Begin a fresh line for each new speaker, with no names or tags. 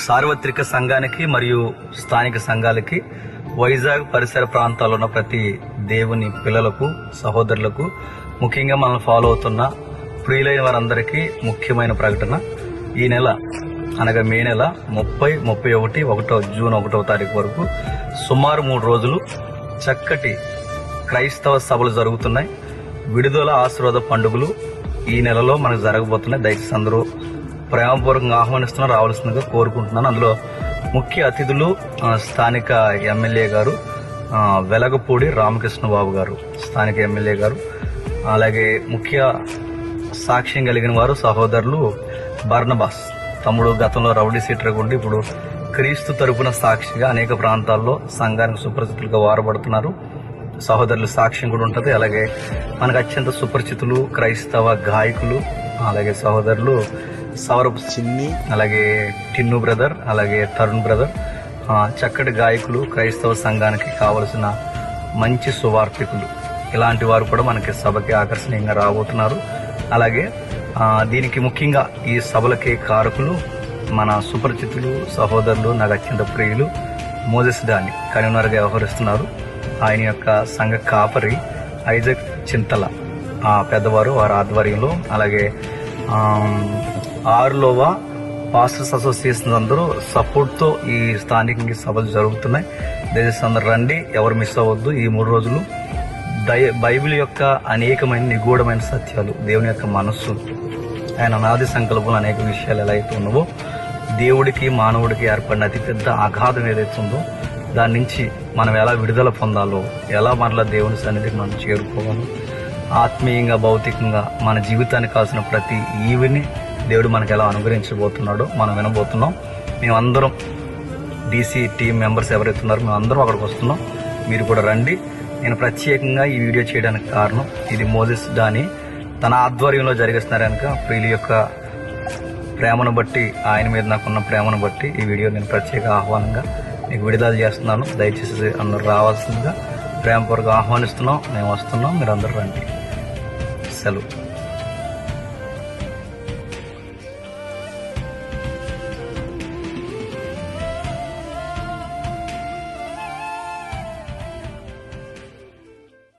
సార్వత్రిక సంఘానికి మరియు స్థానిక సంఘాలకి వైజాగ్ పరిసర ప్రాంతాల్లో ఉన్న ప్రతి దేవుని పిల్లలకు సహోదరులకు ముఖ్యంగా మనల్ని ఫాలో అవుతున్న ప్రియులైన వారందరికీ ముఖ్యమైన ప్రకటన. ఈ నెల అనగా మే నెల 30, 31, జూన్ 1వ తారీఖు వరకు సుమారు 3 రోజులు చక్కటి క్రైస్తవ సభలు జరుగుతున్నాయి. విడుదల ఆశీర్వాద పండుగలు ఈ నెలలో మనకు జరగబోతున్నాయి. దయచేసి అందరూ ప్రేమపూర్వకంగా ఆహ్వానిస్తున్నారు, రావాల్సిందిగా కోరుకుంటున్నాను. అందులో ముఖ్య అతిథులు స్థానిక ఎమ్మెల్యే గారు వెలగపూడి రామకృష్ణబాబు గారు, స్థానిక ఎమ్మెల్యే గారు. అలాగే ముఖ్య సాక్ష్యం కలిగిన వారు సహోదరులు బర్నబాస్ తమ్ముడు. గతంలో రౌడీ సీటర్గా ఉండి ఇప్పుడు క్రీస్తు తరపున సాక్షిగా అనేక ప్రాంతాల్లో సంఘానికి సుపరిచితులుగా వారబడుతున్నారు. సహోదరులు సాక్ష్యం కూడా ఉంటుంది. అలాగే మనకు అత్యంత సుపరిచితులు క్రైస్తవ గాయకులు, అలాగే సహోదరులు సౌరభ్ చిన్ని, అలాగే టిన్ను బ్రదర్, అలాగే తరుణ్ బ్రదర్, చక్కటి గాయకులు, క్రైస్తవ సంఘానికి కావలసిన మంచి సువార్థికులు, ఇలాంటి వారు కూడా మనకి సభకి ఆకర్షణీయంగా రాబోతున్నారు. అలాగే దీనికి ముఖ్యంగా ఈ సభలకి కారకులు మన సుపరిచితులు సహోదరులు, నాకు అత్యంత ప్రియులు మోజెస్ డాని కన్వీనర్గా వ్యవహరిస్తున్నారు. ఆయన యొక్క సంఘ కాపరి ఐజక్ చింతల పెద్దవారు, వారి ఆధ్వర్యంలో. అలాగే ఆరులోవా పాస్టర్స్ అసోసియేషన్ అందరూ సపోర్ట్తో ఈ స్థానికంగా సభలు జరుగుతున్నాయి. దయచేసి అందరు రండి, ఎవరు మిస్ అవ్వద్దు. ఈ 3 రోజులు బైబిల్ యొక్క అనేకమైన నిగూఢమైన సత్యాలు, దేవుని యొక్క మనస్సు, ఆయన అనాది సంకల్పంలో అనేక విషయాలు ఎలా అయితే ఉన్నావో, దేవుడికి మానవుడికి ఏర్పడిన అతిపెద్ద అగాధం ఏదైతే ఉందో దాని నుంచి మనం ఎలా విడుదల పొందాలో, ఎలా మరలా దేవుని సన్నిధికి మనం చేరుకోవాలో, ఆత్మీయంగా భౌతికంగా మన జీవితానికి కావాల్సిన ప్రతి ఈవిని దేవుడు మనకు ఎలా అనుగ్రహించబోతున్నాడో మనం వినబోతున్నాం. మేమందరం డీసీ టీం మెంబర్స్ ఎవరైతే ఉన్నారో మేమందరం అక్కడికి వస్తున్నాం. మీరు కూడా రండి. నేను ప్రత్యేకంగా ఈ వీడియో చేయడానికి కారణం, ఇది మోజెస్ డాని తన ఆధ్వర్యంలో జరిగిస్తున్నారు కనుక ప్రియుల యొక్క ప్రేమను బట్టి, ఆయన మీద నాకున్న ప్రేమను బట్టి ఈ వీడియో నేను ప్రత్యేక ఆహ్వానంగా మీకు విడుదల చేస్తున్నాను. దయచేసి అందరూ రావాల్సిందిగా ప్రేమపూర్వకంగా ఆహ్వానిస్తున్నాం. మేము వస్తున్నాం, మీరు అందరూ రండి. సెలవు.